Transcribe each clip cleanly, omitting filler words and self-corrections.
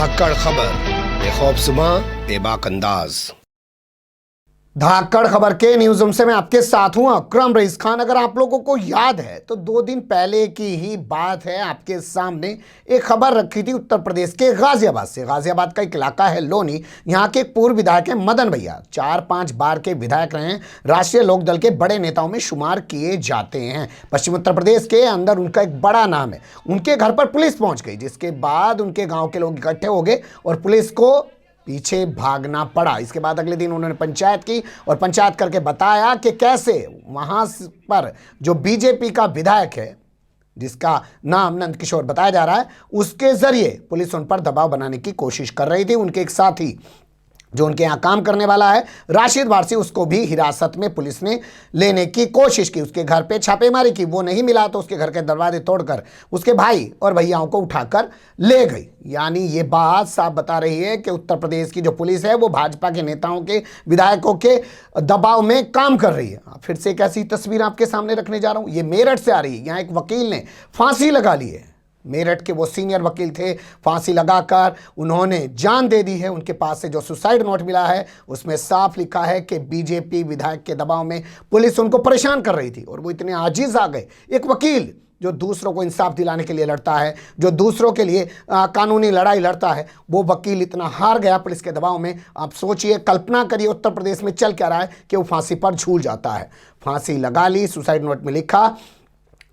धाकड़ खबर, बेखौफसुमा बेबाक अंदाज। धाकड़ खबर के न्यूज़ रूम से मैं आपके साथ हूं अकरम रईस खान। अगर आप लोगों को याद है तो 2 दिन पहले की ही बात है, आपके सामने एक खबर रखी थी उत्तर प्रदेश के गाजियाबाद से। गाजियाबाद का एक इलाका है लोनी। यहाँ के एक पूर्व विधायक है मदन भैया, 4-5 बार के विधायक रहे हैं, राष्ट्रीय लोकदल के बड़े नेताओं में शुमार किए जाते हैं। पश्चिम उत्तर प्रदेश के अंदर उनका एक बड़ा नाम है। उनके घर पर पुलिस पहुंच गई, जिसके बाद उनके गाँव के लोग इकट्ठे हो गए और पुलिस को पीछे भागना पड़ा। इसके बाद अगले दिन उन्होंने पंचायत की और पंचायत करके बताया कि कैसे वहां पर जो बीजेपी का विधायक है, जिसका नाम नंदकिशोर बताया जा रहा है, उसके जरिए पुलिस उन पर दबाव बनाने की कोशिश कर रही थी। उनके एक साथी जो उनके यहाँ काम करने वाला है राशिद वारसी, उसको भी हिरासत में पुलिस ने लेने की कोशिश की। उसके घर पे छापेमारी की, वो नहीं मिला तो उसके घर के दरवाजे तोड़कर उसके भाई और भैयाओं को उठाकर ले गई। यानी ये बात साफ बता रही है कि उत्तर प्रदेश की जो पुलिस है वो भाजपा के नेताओं के, विधायकों के दबाव में काम कर रही है। फिर से एक ऐसी तस्वीर आपके सामने रखने जा रहा हूँ, ये मेरठ से आ रही है। यहाँ एक वकील ने फांसी लगा ली है। मेरठ के वो सीनियर वकील थे, फांसी लगाकर उन्होंने जान दे दी है। उनके पास से जो सुसाइड नोट मिला है उसमें साफ लिखा है कि बीजेपी विधायक के दबाव में पुलिस उनको परेशान कर रही थी और वो इतने आजिज आ गए। एक वकील जो दूसरों को इंसाफ दिलाने के लिए लड़ता है, जो दूसरों के लिए कानूनी लड़ाई लड़ता है, वो वकील इतना हार गया पुलिस के दबाव में। आप सोचिए, कल्पना करिए उत्तर प्रदेश में चल क्या रहा है कि वो फांसी पर झूल जाता है। फांसी लगा ली, सुसाइड नोट में लिखा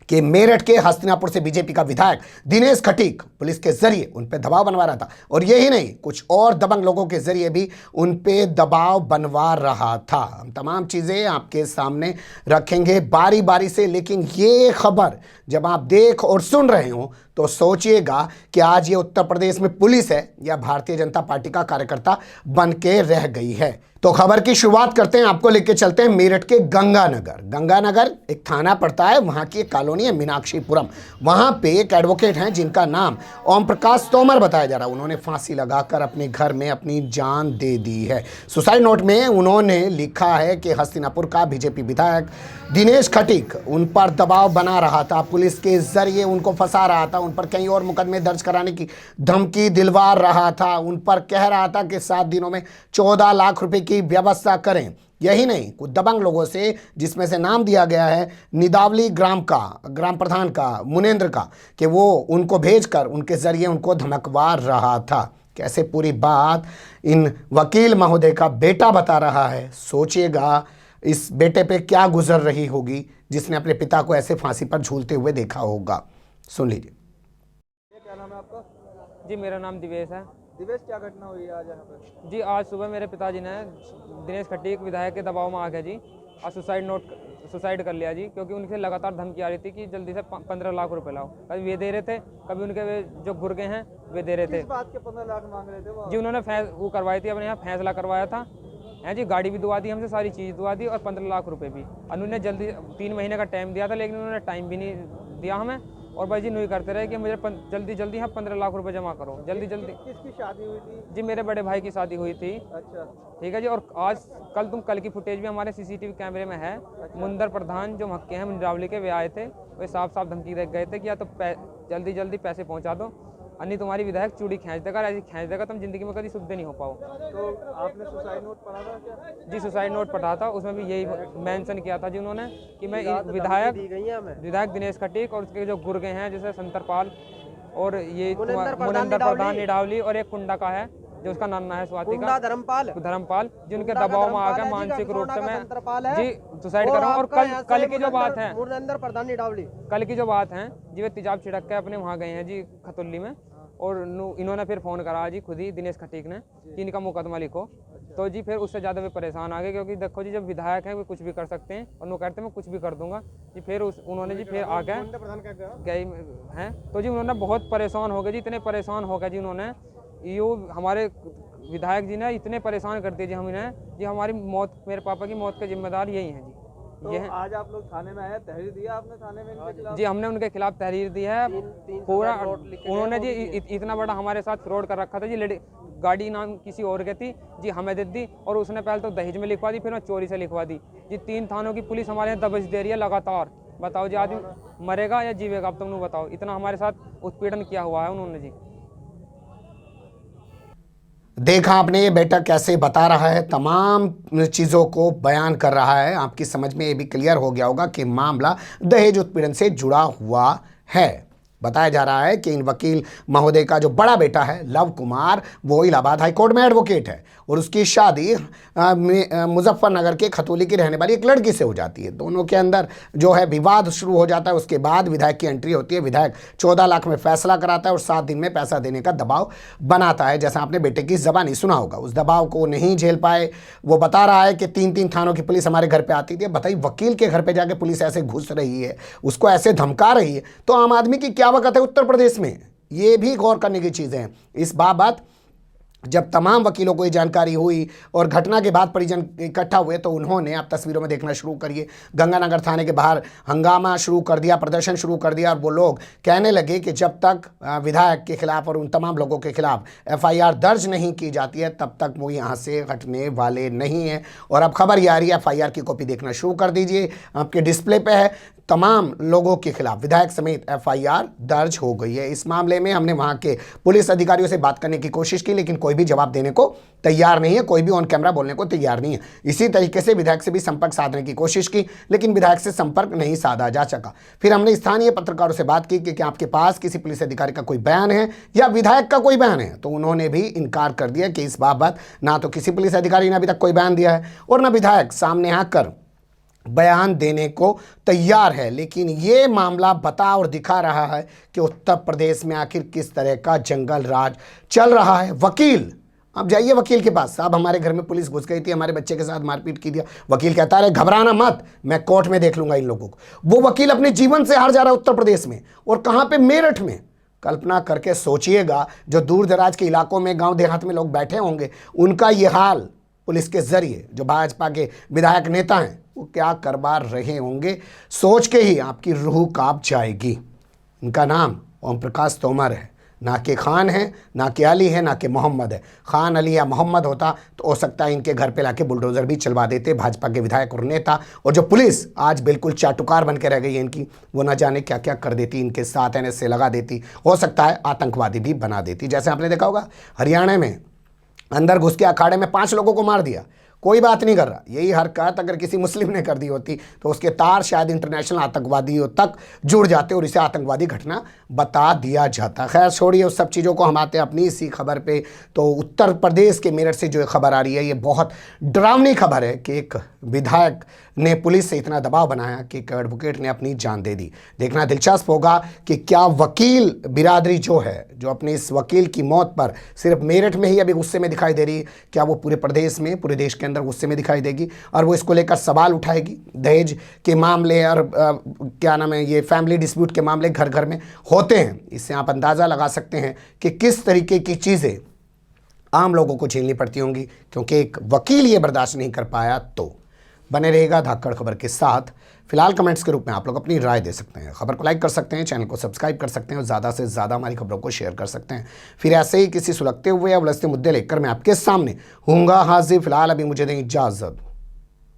कि मेरठ के हस्तिनापुर से बीजेपी का विधायक दिनेश खटीक पुलिस के जरिए उन पे दबाव बनवा रहा था। और यही नहीं, कुछ और दबंग लोगों के जरिए भी उन पे दबाव बनवा रहा था। हम तमाम चीज़ें आपके सामने रखेंगे बारी बारी से, लेकिन ये खबर जब आप देख और सुन रहे हो तो सोचिएगा कि आज ये उत्तर प्रदेश में पुलिस है या भारतीय जनता पार्टी का कार्यकर्ता बन के रह गई है। तो खबर की शुरुआत करते हैं, आपको लेके चलते हैं मेरठ के गंगानगर। गंगानगर एक थाना पड़ता है, वहां की एक कॉलोनी है मीनाक्षीपुरम। वहां पे एक एडवोकेट हैं जिनका नाम ओम प्रकाश तोमर बताया जा रहा है। उन्होंने फांसी लगाकर अपने घर में अपनी जान दे दी है। सुसाइड नोट में उन्होंने लिखा है कि हस्तिनापुर का बीजेपी विधायक दिनेश खटीक उन पर दबाव बना रहा था, पुलिस के जरिए उनको फंसा रहा था, उन पर कई और मुकदमे दर्ज कराने की धमकी दिलवा रहा था, उन पर कह रहा था कि 7 दिनों में 14 लाख रुपए की व्यवस्था करें। यही नहीं, कुछ दबंग लोगों से, जिसमें से नाम दिया गया है निदावली ग्राम प्रधान का, मुनेंद्र का, कि वो उनको भेजकर उनके जरिए उनको धमकवा रहा था। कैसे पूरी बात इन वकील महोदय का बेटा बता रहा है। सोचिएगा इस बेटे पे क्या गुजर रही होगी जिसने अपने पिता को ऐसे फांसी पर झूलते हुए देखा होगा। सुन लीजिए। क्या नाम है आपका? जी मेरा नाम दिवेश है। दिवेश, क्या घटना हुई है आज यहाँ पे? जी आज सुबह मेरे पिताजी ने दिनेश खटीक विधायक के दबाव में आके जी और सुसाइड कर लिया जी, क्योंकि उनसे लगातार धमकी आ रही थी कि जल्दी से 15 लाख रुपए लाओ। कभी वे दे रहे थे, कभी उनके वे जो गुर्गे हैं वे दे रहे थे। किस बात के 15 लाख मांग रहे थे वो? जी उन्होंने वो करवाई थी, अपने यहाँ फैसला करवाया था है जी, गाड़ी भी दुआ दी हमसे, सारी चीज़ दुआ दी और 15 लाख रुपए भी। उन्होंने जल्दी 3 महीने का टाइम दिया था, लेकिन उन्होंने टाइम भी नहीं दिया हमें और भाई जी नहीं करते रहे कि मुझे जल्दी यहाँ 15 लाख रुपए जमा करो, जल्दी। किसकी शादी हुई थी? जी मेरे बड़े भाई की शादी हुई थी। अच्छा, ठीक है जी। और आज कल की फुटेज भी हमारे सीसीटीवी कैमरे में है। मुंदर प्रधान जो मक्के हैं मुंडावली के, वे आए थे, वे साफ धमकी दे गए थे कि या तो जल्दी पैसे पहुंचा दो, अन्य तुम्हारी विधायक चूड़ी खींच देगा, ऐसी खींच देगा तुम जिंदगी में कभी शुद्ध नहीं हो पाओ। तो आपने सुसाइड नोट पढ़ा था क्या? जी सुसाइड नोट पढ़ा था, उसमें भी यही मेंशन किया था जी उन्होंने कि मैं विधायक दिनेश खटीक और उसके जो गुर्गे हैं जैसे संतरपाल और ये मुनिंदर प्रधान निडावली और एक कुंडा का है जो उसका नाना है स्वाति का धर्मपाल, जिनके दबाव में आकर मानसिक रूप से मैं जी सुसाइड कर रहा हूँ। और कल की जो बात है, कल की जो बात है जी, वे तेजाब छिड़क के अपने वहाँ गए हैं जी खतुल्ली में, और इन्होंने फिर फ़ोन करा जी खुद ही दिनेश खटीक ने कि इनका मुकदमा लिखो। तो जी फिर उससे ज़्यादा वे परेशान आ गए, क्योंकि देखो जी जब विधायक हैं वे कुछ भी कर सकते हैं और वो कहते हैं मैं कुछ भी कर दूंगा जी। फिर उन्होंने जी फिर आ गए गए हैं, तो जी उन्होंने बहुत परेशान हो गए जी, इतने परेशान हो गए जी उन्होंने, यो हमारे विधायक जी ने इतने परेशान कर दिए जी हम इन्हें जी, हमारी मौत, मेरे पापा की मौत के जिम्मेदार यही हैं जी। तो ये आज आप लोग थाने में आए, तहरीर दिया आपने थाने में इनके खिलाफ? जी हमने उनके खिलाफ तहरीर दी है पूरा। उन्होंने जी इतना बड़ा हमारे साथ फ्रॉड कर रखा था जी, गाड़ी नाम किसी और के थी जी, हमें दे दी और उसने पहले तो दहेज में लिखवा दी, फिर चोरी से लिखवा दी जी। 3 थानों की पुलिस हमारे यहाँ दबोच दे रही है लगातार। बताओ जी आदमी मरेगा या जीवेगा, अब तुम लोग बताओ। इतना हमारे साथ उत्पीड़न किया हुआ है उन्होंने जी। देखा आपने ये बेटा कैसे बता रहा है, तमाम चीज़ों को बयान कर रहा है। आपकी समझ में ये भी क्लियर हो गया होगा कि मामला दहेज उत्पीड़न से जुड़ा हुआ है। बताया जा रहा है कि इन वकील महोदय का जो बड़ा बेटा है लव कुमार, वो इलाहाबाद हाई कोर्ट में एडवोकेट है और उसकी शादी मुजफ्फरनगर के खतौली की रहने वाली एक लड़की से हो जाती है। दोनों के अंदर जो है विवाद शुरू हो जाता है। उसके बाद विधायक की एंट्री होती है। विधायक 14 लाख में फैसला कराता है और 7 दिन में पैसा देने का दबाव बनाता है। जैसा आपने बेटे की ज़बानी सुना होगा, उस दबाव को नहीं झेल पाए। वो बता रहा है कि 3-3 थानों की पुलिस हमारे घर पर आती थी। बताइए, वकील के घर पर जाके पुलिस ऐसे घुस रही है, उसको ऐसे धमका रही है, तो आम आदमी की क्या वक़्त है उत्तर प्रदेश में? ये भी गौर करने की चीज़ें हैं। इस बाबत जब तमाम वकीलों को ये जानकारी हुई और घटना के बाद परिजन इकट्ठा हुए तो उन्होंने, आप तस्वीरों में देखना शुरू करिए, गंगानगर थाने के बाहर हंगामा शुरू कर दिया, प्रदर्शन शुरू कर दिया। और वो लोग कहने लगे कि जब तक विधायक के खिलाफ और उन तमाम लोगों के खिलाफ FIR दर्ज नहीं की जाती है तब तक वो यहाँ से हटने वाले नहीं हैं। और अब खबर ये आ रही है, FIR की कॉपी देखना शुरू कर दीजिए, आपके डिस्प्ले पे है। तमाम लोगों के खिलाफ विधायक समेत FIR दर्ज हो गई है। इस मामले में हमने वहाँ के पुलिस अधिकारियों से बात करने की कोशिश की, लेकिन कोई भी जवाब देने को तैयार नहीं है, कोई भी ऑन कैमरा बोलने को तैयार नहीं है। इसी तरीके से विधायक से भी संपर्क साधने की कोशिश की, लेकिन विधायक से संपर्क नहीं साधा जा सका। फिर हमने स्थानीय पत्रकारों से बात की कि क्या आपके पास किसी पुलिस अधिकारी का कोई बयान है या विधायक का कोई बयान है, तो उन्होंने भी इनकार कर दिया कि इस बाबत ना तो किसी पुलिस अधिकारी ने अभी तक कोई बयान दिया है और ना विधायक सामने आकर बयान देने को तैयार है। लेकिन ये मामला बता और दिखा रहा है कि उत्तर प्रदेश में आखिर किस तरह का जंगल राज चल रहा है। वकील, अब जाइए वकील के पास, साहब हमारे घर में पुलिस घुस गई थी, हमारे बच्चे के साथ मारपीट की दिया। वकील कहता है घबराना मत, मैं कोर्ट में देख लूंगा इन लोगों को। वो वकील अपने जीवन से हार जा रहा है उत्तर प्रदेश में, और कहाँ पे? मेरठ में। कल्पना करके सोचिएगा, जो दूर दराज के इलाकों में गांव देहात में लोग बैठे होंगे, उनका ये हाल पुलिस के जरिए जो भाजपा के विधायक नेता हैं वो क्या करवा रहे होंगे, सोच के ही आपकी रूह कांप जाएगी। इनका नाम ओम प्रकाश तोमर है, ना कि खान है, ना कि अली है, ना कि मोहम्मद है। खान, अली या मोहम्मद होता तो हो सकता है इनके घर पे लाके बुलडोज़र भी चलवा देते भाजपा के विधायक और नेता। और जो पुलिस आज बिल्कुल चाटुकार बन के रह गई है इनकी, वो ना जाने क्या क्या कर देती, इनके साथ NSA लगा देती, हो सकता है आतंकवादी भी बना देती। जैसे आपने देखा होगा हरियाणा में अंदर घुस के अखाड़े में 5 लोगों को मार दिया, कोई बात नहीं कर रहा। यही हरकत अगर किसी मुस्लिम ने कर दी होती तो उसके तार शायद इंटरनेशनल आतंकवादियों तक जुड़ जाते और इसे आतंकवादी घटना बता दिया जाता। खैर छोड़िए उस सब चीज़ों को, हम आते हैं अपनी इसी खबर पे। तो उत्तर प्रदेश के मेरठ से जो खबर आ रही है, ये बहुत डरावनी खबर है कि एक विधायक ने पुलिस से इतना दबाव बनाया कि एक एडवोकेट ने अपनी जान दे दी। देखना दिलचस्प होगा कि क्या वकील बिरादरी जो है, जो अपने इस वकील की मौत पर सिर्फ मेरठ में ही अभी गुस्से में दिखाई दे रही है, क्या वो पूरे प्रदेश में, पूरे देश के अंदर गुस्से में दिखाई देगी और वो इसको लेकर सवाल उठाएगी? दहेज के मामले और क्या नाम है, ये फैमिली डिस्प्यूट के मामले घर घर में होते हैं। इससे आप अंदाज़ा लगा सकते हैं कि किस तरीके की चीज़ें आम लोगों को झेलनी पड़ती होंगी, क्योंकि एक वकील ये बर्दाश्त नहीं कर पाया। तो बने रहेगा धाकड़ खबर के साथ। फिलहाल कमेंट्स के रूप में आप लोग अपनी राय दे सकते हैं, खबर को लाइक कर सकते हैं, चैनल को सब्सक्राइब कर सकते हैं और ज़्यादा से ज़्यादा हमारी खबरों को शेयर कर सकते हैं। फिर ऐसे ही किसी सुलगते हुए या उलझते मुद्दे लेकर मैं आपके सामने हूँगा हाजिर। फिलहाल अभी मुझे दें इजाज़त।